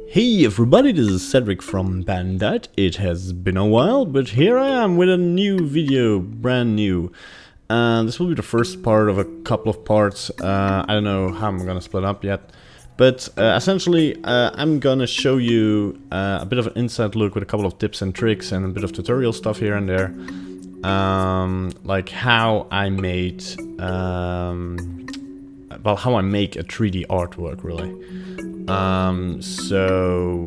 Hey everybody, this is Cedric from Bandit. It has been a while, but here I am with a new video, brand new. This will be the first part of a couple of parts. I don't know how I'm gonna split up yet, but essentially I'm gonna show you a bit of an inside look with a couple of tips and tricks and a bit of tutorial stuff here and there. Like how I made, well, how I make a 3D artwork, really. So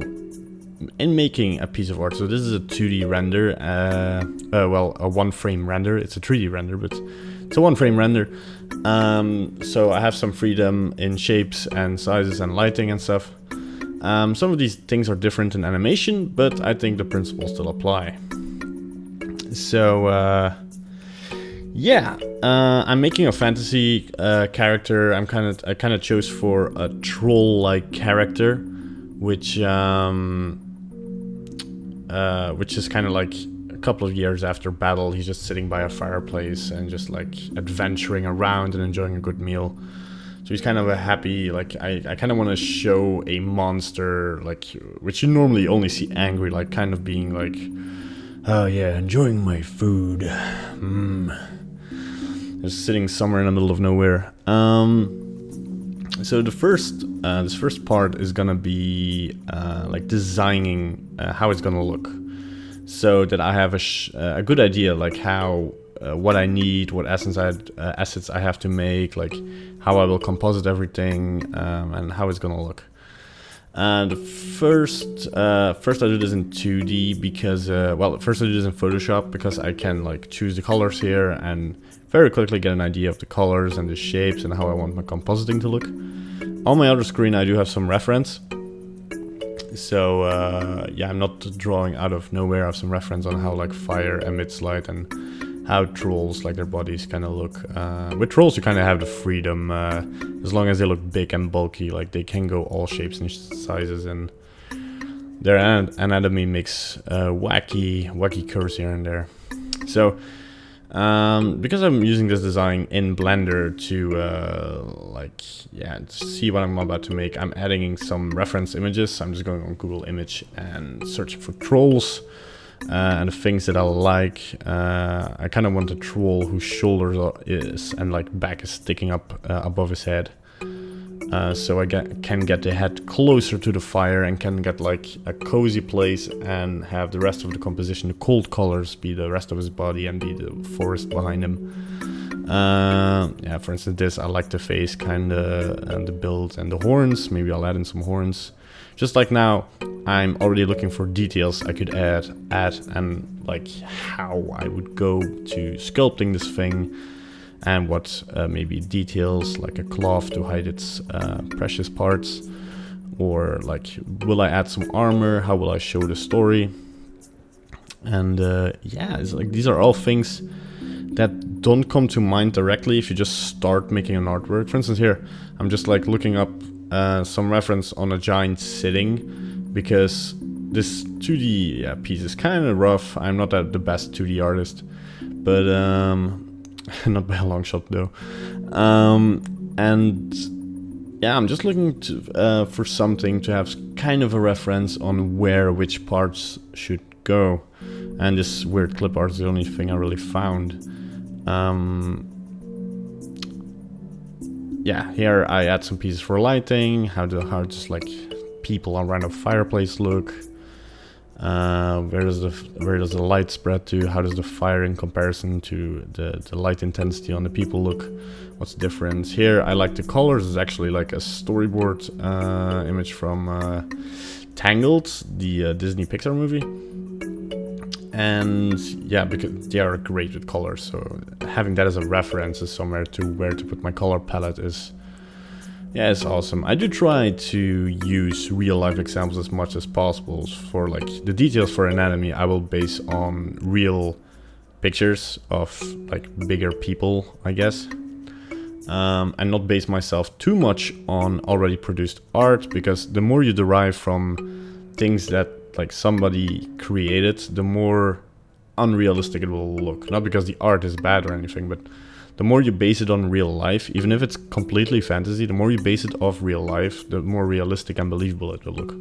in making a piece of art, so this is a 2D render, well, a one frame render. It's a 3D render, but it's a one frame render. So I have some freedom in shapes and sizes and lighting and stuff. Some of these things are different in animation, but I think the principles still apply. So yeah, I'm making a fantasy character. I kind of chose for a troll-like character, which is kind of like a couple of years after battle. He's just sitting by a fireplace and just like adventuring around and enjoying a good meal. So he's kind of a happy, like I kind of want to show a monster, like which you normally only see angry, like kind of being like, oh yeah, enjoying my food. Just sitting somewhere in the middle of nowhere. So this first part is gonna be like designing how it's gonna look, so that I have a good idea, like how what I need, what assets I have to make, like how I will composite everything, and how it's gonna look. First I do this in 2D because well, first I do this in Photoshop because I can like choose the colors here and very quickly get an idea of the colors and the shapes and how I want my compositing to look. On my other screen I do have some reference. So yeah, I'm not drawing out of nowhere. I have some reference on how like fire emits light and how trolls, like their bodies kind of look. With trolls you kind of have the freedom, as long as they look big and bulky, like they can go all shapes and sizes, and their anatomy makes wacky curves here and there. So because I'm using this design in Blender to like, yeah, to see what I'm about to make, I'm adding in some reference images. I'm just going on Google Image and searching for trolls and the things that I like. I kind of want a troll whose shoulders is and like back is sticking up above his head, so I can get the head closer to the fire and can get like a cozy place and have the rest of the composition, the cold colors, be the rest of his body and be the forest behind him. Yeah, for instance, this, I like the face kinda, and the build and the horns. Maybe I'll add in some horns. Just like now, I'm already looking for details I could add and like how I would go to sculpting this thing, and what maybe details like a cloth to hide its precious parts, or like will I add some armor, how will I show the story. And yeah, it's like these are all things that don't come to mind directly if you just start making an artwork. For instance, here I'm just like looking up some reference on a giant sitting, because this 2D piece is kind of rough. I'm not the best 2D artist, but not by a long shot though. And yeah, I'm just looking for something to have kind of a reference on where which parts should go. And this weird clip art is the only thing I really found. Yeah, here I add some pieces for lighting, how just like people around a fireplace look. Where does the light spread to? How does the fire in comparison to the light intensity on the people look? What's the difference? Here I like the colors. It's actually like a storyboard image from Tangled, the Disney Pixar movie. And yeah, because they are great with colors, so having that as a reference is somewhere to where to put my color palette is, yeah, it's awesome. I do try to use real life examples as much as possible. For like the details for anatomy, I will base on real pictures of like bigger people, I guess, and not base myself too much on already produced art, because the more you derive from things that like somebody created, the more unrealistic it will look. Not because the art is bad or anything, but the more you base it on real life, even if it's completely fantasy, the more you base it off real life, the more realistic and believable it will look.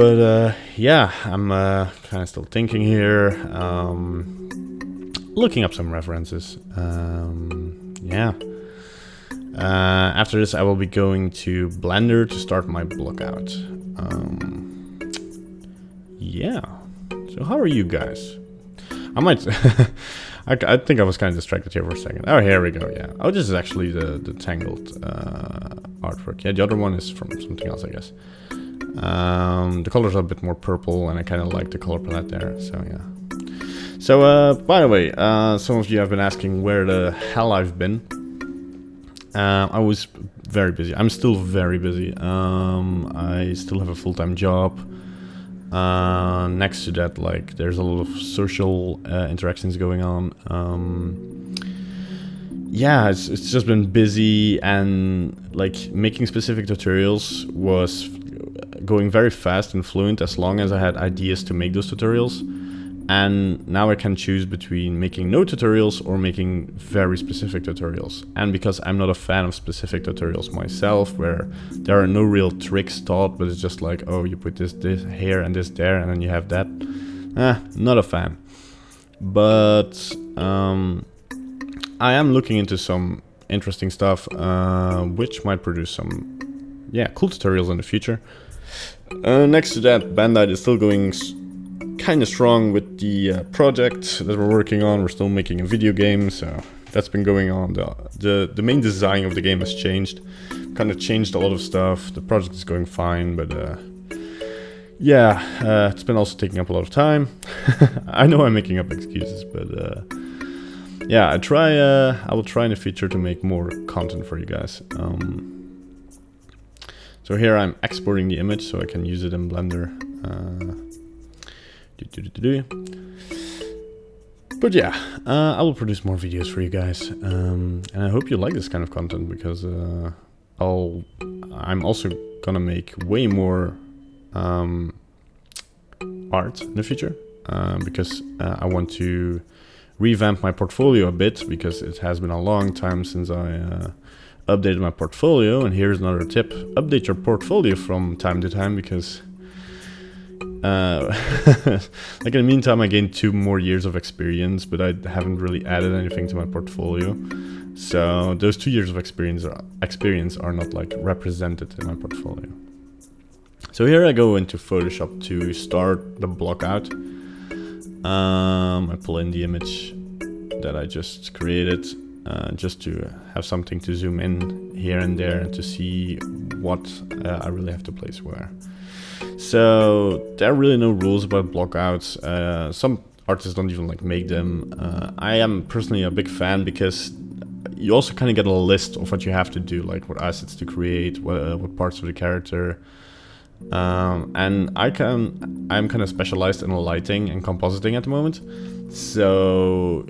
But yeah, I'm kind of still thinking here, looking up some references. Yeah. After this, I will be going to Blender to start my Blockout. Yeah. So how are you guys? I might... I think I was kind of distracted here for a second. Oh, here we go, yeah. Oh, this is actually the Tangled artwork. Yeah, the other one is from something else, I guess. The colors are a bit more purple, and I kind of like the color palette there, so yeah. So, by the way, some of you have been asking where the hell I've been. I was very busy. I'm still very busy. I still have a full-time job. Next to that, like, there's a lot of social interactions going on. Yeah, it's just been busy, and like making specific tutorials was going very fast and fluent as long as I had ideas to make those tutorials. And now I can choose between making no tutorials or making very specific tutorials. And because I'm not a fan of specific tutorials myself, where there are no real tricks taught, but it's just like, oh, you put this here and this there, and then you have that. Not a fan. But I am looking into some interesting stuff, which might produce some, yeah, cool tutorials in the future. Next to that, Bandai is still going kind of strong with the project that we're working on. We're still making a video game, so that's been going on. The main design of the game has changed, kind of changed a lot of stuff. The project is going fine, but yeah, it's been also taking up a lot of time. I know I'm making up excuses, but yeah, I will try in the future to make more content for you guys. So here I'm exporting the image so I can use it in Blender. But yeah, I will produce more videos for you guys, and I hope you like this kind of content, because I'm also gonna make way more art in the future, because I want to revamp my portfolio a bit, because it has been a long time since I updated my portfolio. And here's another tip: update your portfolio from time to time, because like in the meantime I gained 2 more years of experience, but I haven't really added anything to my portfolio, so those 2 years of experience are not like represented in my portfolio. So here I go into Photoshop to start the Blockout. I pull in the image that I just created, just to have something to zoom in here and there to see what I really have to place where. So there are really no rules about blockouts. Some artists don't even like make them. I am personally a big fan, because you also kind of get a list of what you have to do, like what assets to create, what parts of the character. And I'm kind of specialized in lighting and compositing at the moment. So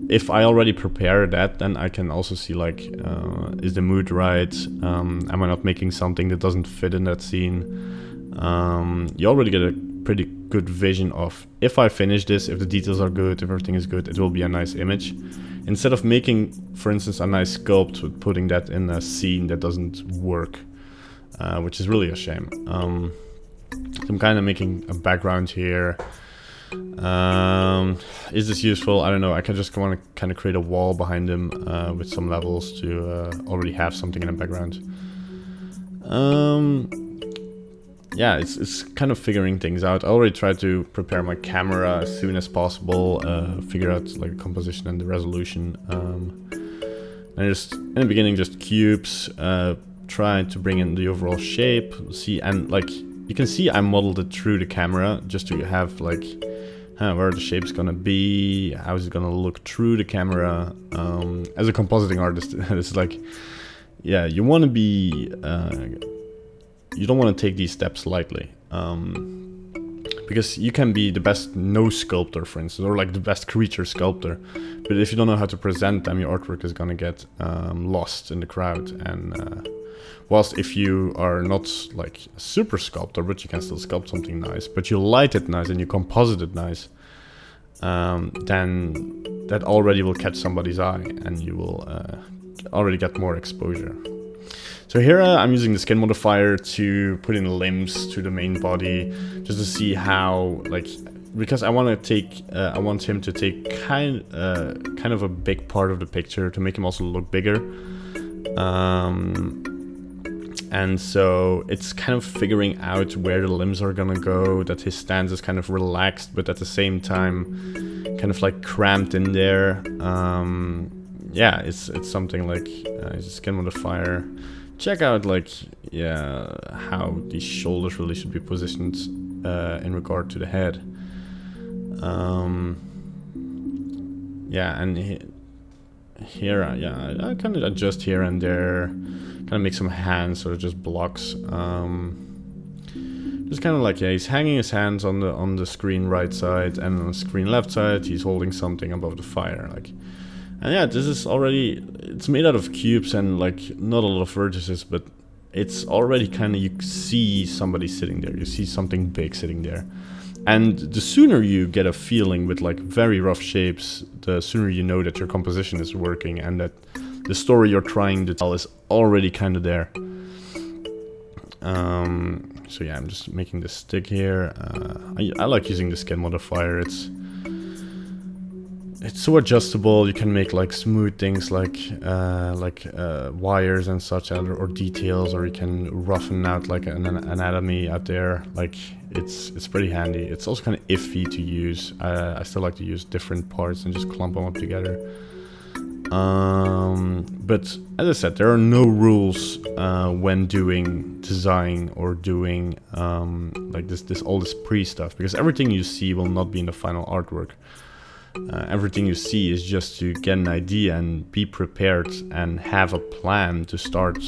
if I already prepare that, then I can also see like, is the mood right? Am I not making something that doesn't fit in that scene? You already get a pretty good vision of, if I finish this, if the details are good, if everything is good, it will be a nice image. Instead of making, for instance, a nice sculpt with putting that in a scene that doesn't work, which is really a shame. So I'm kind of making a background here. Is this useful? I don't know. I can just want to kind of create a wall behind him with some levels to already have something in the background. Yeah, it's kind of figuring things out. I already tried to prepare my camera as soon as possible, figure out like the composition and the resolution. And just in the beginning, just cubes, trying to bring in the overall shape. See, and like you can see, I modeled it through the camera just to have like where the shape's gonna be, how is it gonna look through the camera. As a compositing artist, it's like, yeah, you want to be. You don't want to take these steps lightly, because you can be the best nose sculptor, for instance, or like the best creature sculptor, but if you don't know how to present them, your artwork is gonna get lost in the crowd. And whilst if you are not like a super sculptor, but you can still sculpt something nice, but you light it nice and you composite it nice, then that already will catch somebody's eye, and you will already get more exposure. So here I'm using the skin modifier to put in limbs to the main body, just to see how, like, because I want him to take kind of a big part of the picture to make him also look bigger. And so it's kind of figuring out where the limbs are gonna go, that his stance is kind of relaxed, but at the same time kind of like cramped in there. Yeah, it's something like skin modifier. Check out, like, yeah, how these shoulders really should be positioned in regard to the head. Yeah, and here, yeah, I kind of adjust here and there, kind of make some hands or just blocks. Just kind of like, yeah, he's hanging his hands on the screen right side, and on the screen left side, he's holding something above the fire, like. And yeah, this is already, it's made out of cubes and like not a lot of vertices, but it's already kind of, you see somebody sitting there, you see something big sitting there. And the sooner you get a feeling with like very rough shapes, the sooner you know that your composition is working and that the story you're trying to tell is already kind of there. So yeah, I'm just making this stick here. I like using the skin modifier. It's so adjustable. You can make like smooth things like wires and such, or details, or you can roughen out like an anatomy out there. Like it's pretty handy. It's also kind of iffy to use. I still like to use different parts and just clump them up together. But as I said, there are no rules when doing design or doing like all this pre stuff, because everything you see will not be in the final artwork. Everything you see is just to get an idea and be prepared and have a plan to start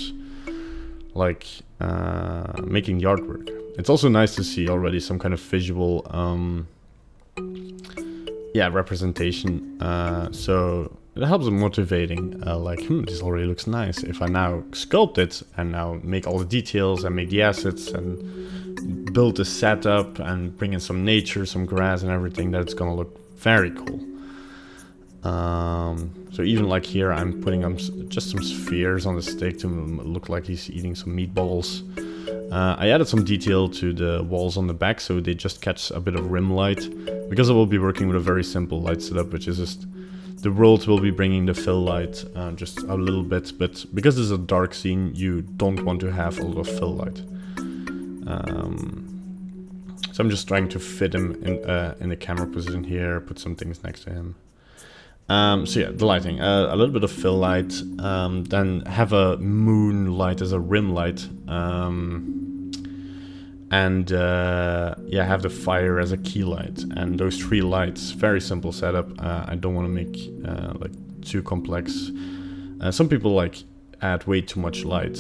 like making the artwork. It's also nice to see already some kind of visual representation, so it helps motivating, like, this already looks nice. If I now sculpt it and now make all the details and make the assets and build the setup and bring in some nature, some grass and everything, that's gonna look very cool. So even like here, I'm putting just some spheres on the stick to look like he's eating some meatballs. I added some detail to the walls on the back, so they just catch a bit of rim light, because I will be working with a very simple light setup, which is just the world will be bringing the fill light just a little bit, but because this is a dark scene, you don't want to have a lot of fill light. So I'm just trying to fit him in the camera position here, put some things next to him. So yeah, the lighting, a little bit of fill light, then have a moon light as a rim light, and yeah, have the fire as a key light, and those 3 lights, very simple setup. I don't want to make like too complex. Some people like add way too much light.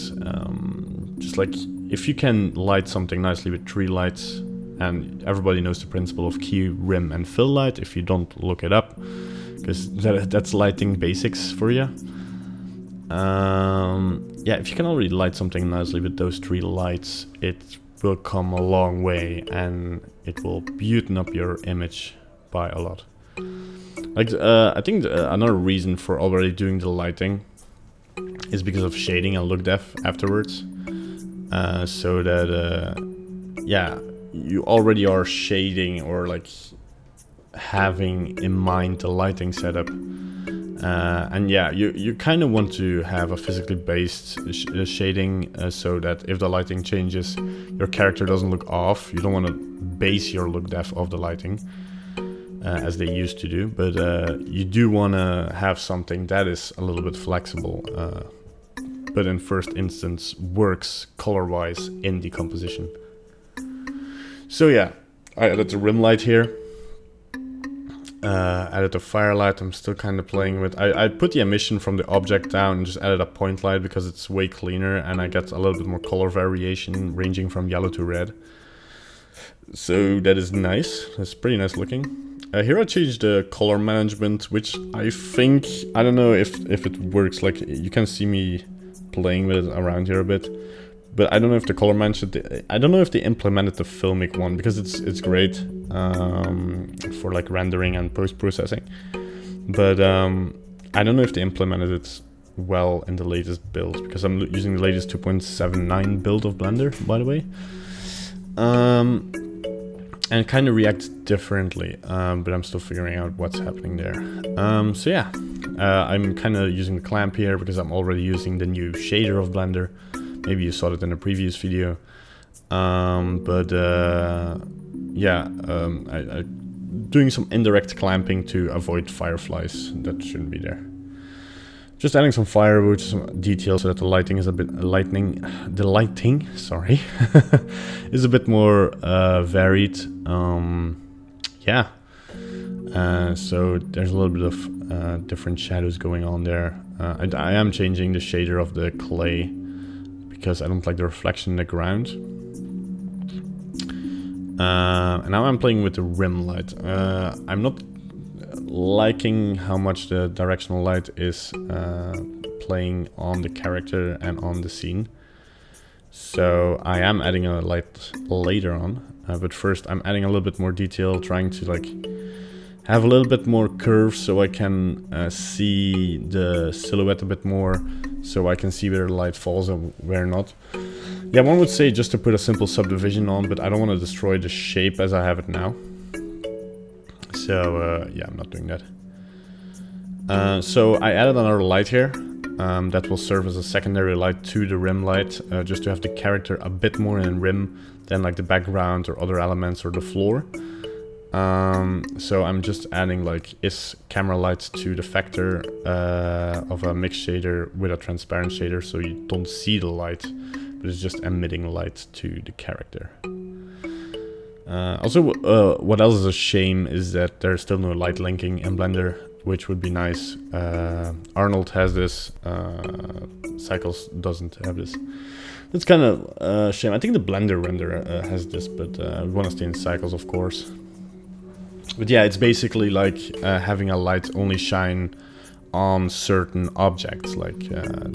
Just like if you can light something nicely with 3 lights, and everybody knows the principle of key, rim, and fill light. If you don't, look it up, because that's lighting basics for you. Yeah, if you can already light something nicely with those 3 lights, it will come a long way, and it will beauten up your image by a lot. Like, I think another reason for already doing the lighting is because of shading and look depth afterwards. So that, yeah, you already are shading or like having in mind the lighting setup, and yeah, you kind of want to have a physically based shading, so that if the lighting changes, your character doesn't look off. You don't want to base your look depth of the lighting as they used to do, but you do want to have something that is a little bit flexible, but in first instance works color wise in the composition. So yeah, I added the rim light here, added the firelight. I'm still kind of playing with, I put the emission from the object down and just added a point light because it's way cleaner, and I get a little bit more color variation ranging from yellow to red. So that is nice, that's pretty nice looking. Here I changed the color management, which I think, I don't know if it works. Like, you can see me playing with it around here a bit. But I don't know if the color management, I don't know if they implemented the filmic one, because it's great for like rendering and post-processing. But I don't know if they implemented it well in the latest build, because I'm using the latest 2.79 build of Blender, by the way. And kind of reacts differently, but I'm still figuring out what's happening there. So yeah, I'm kind of using the clamp here because I'm already using the new shader of Blender. Maybe you saw it in a previous video. Yeah, I doing some indirect clamping to avoid fireflies that shouldn't be there. Just adding some firewood, some details so that the lighting is a bit sorry, is a bit more varied. Yeah. So there's a little bit of different shadows going on there. I am changing the shader of the clay because I don't like the reflection in the ground. And now I'm playing with the rim light. I'm not liking how much the directional light is playing on the character and on the scene. So I am adding a light later on. But first I'm adding a little bit more detail, trying to like have a little bit more curve so I can see the silhouette a bit more, so I can see where the light falls and where not. Yeah, one would say just to put a simple subdivision on, but I don't want to destroy the shape as I have it now. So yeah, I'm not doing that. So I added another light here that will serve as a secondary light to the rim light, just to have the character a bit more in rim than like the background or other elements or the floor. So I'm just adding like is camera light to the factor of a mixed shader with a transparent shader, so you don't see the light, but it's just emitting light to the character. Also, what else is a shame is that there's still no light linking in Blender, which would be nice. Arnold has this, Cycles doesn't have this. It's kind of a shame. I think the Blender render has this, but we want to stay in Cycles, of course. But yeah, it's basically like having a light only shine on certain objects. Like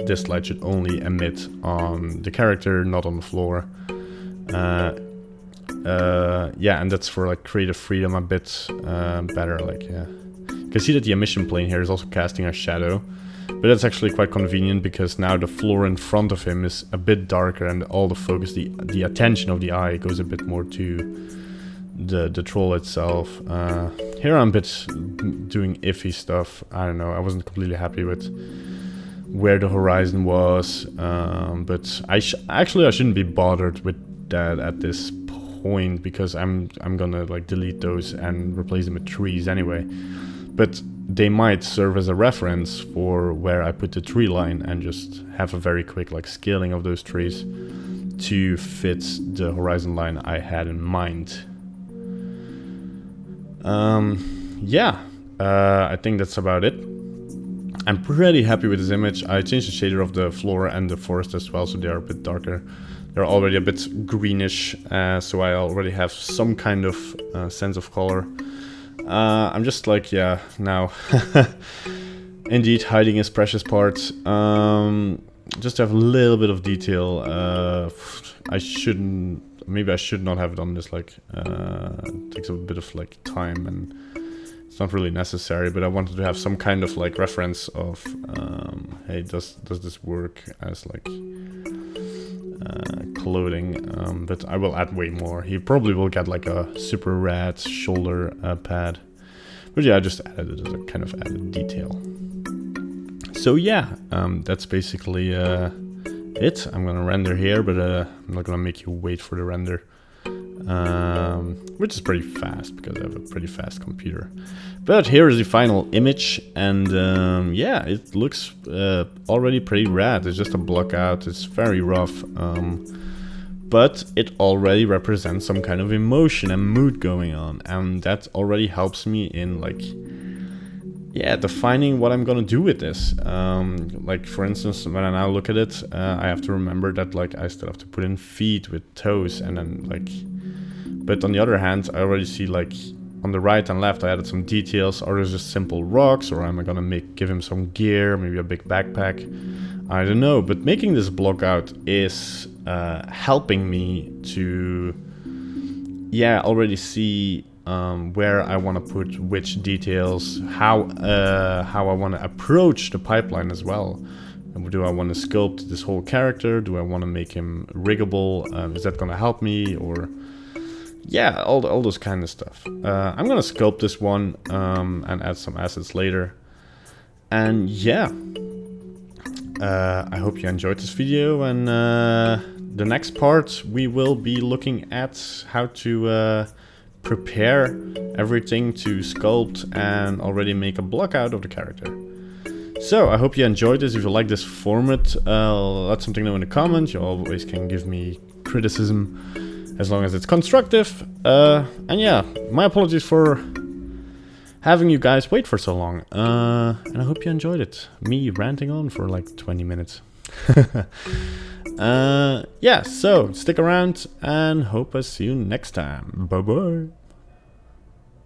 this light should only emit on the character, not on the floor. Yeah, and that's for like creative freedom a bit better. Like, yeah, you can see that the emission plane here is also casting a shadow, but that's actually quite convenient because now the floor in front of him is a bit darker, and all the focus, the attention of the eye goes a bit more to the troll itself. Here I'm a bit doing iffy stuff. I don't know, I wasn't completely happy with where the horizon was, but I shouldn't be bothered with that at this point, because I'm gonna like delete those and replace them with trees anyway. But they might serve as a reference for where I put the tree line, and just have a very quick like scaling of those trees to fit the horizon line I had in mind. Yeah, I think that's about it. I'm pretty happy with this image. I changed the shader of the floor and the forest as well, so they are a bit darker. They're already a bit greenish, so I already have some kind of sense of color. I'm just like, yeah, now indeed hiding his precious parts. Just to have a little bit of detail. Maybe I should not have done this, like, it takes a bit of like time and it's not really necessary, but I wanted to have some kind of like reference of, hey, does this work as like clothing, but I will add way more. He probably will get like a super rad shoulder pad, but yeah, I just added it as a kind of added detail. So yeah, that's basically it. I'm gonna render here, but I'm not gonna make you wait for the render, which is pretty fast because I have a pretty fast computer. But here is the final image, and yeah, it looks already pretty rad. It's just a blockout, it's very rough, but it already represents some kind of emotion and mood going on, and that already helps me in like, yeah, defining what I'm gonna do with this. Like for instance, when I now look at it, I have to remember that like I still have to put in feet with toes, and then like, but on the other hand, I already see like on the right and left I added some details. Or there's just simple rocks, or am I gonna give him some gear, maybe a big backpack? I don't know, but making this block out is helping me to, yeah, already see where I want to put which details, how I want to approach the pipeline as well. Do I want to sculpt this whole character? Do I want to make him riggable? Is that going to help me? Or yeah, all those kind of stuff. I'm going to sculpt this one and add some assets later. And yeah, I hope you enjoyed this video, and the next part we will be looking at how to prepare everything to sculpt and already make a block out of the character. So I hope you enjoyed this. If you like this format, let something know in the comments. You always can give me criticism as long as it's constructive. And yeah, my apologies for having you guys wait for so long, and I hope you enjoyed it. Me ranting on for like 20 minutes. Yeah, so stick around and hope I see you next time. Bye bye.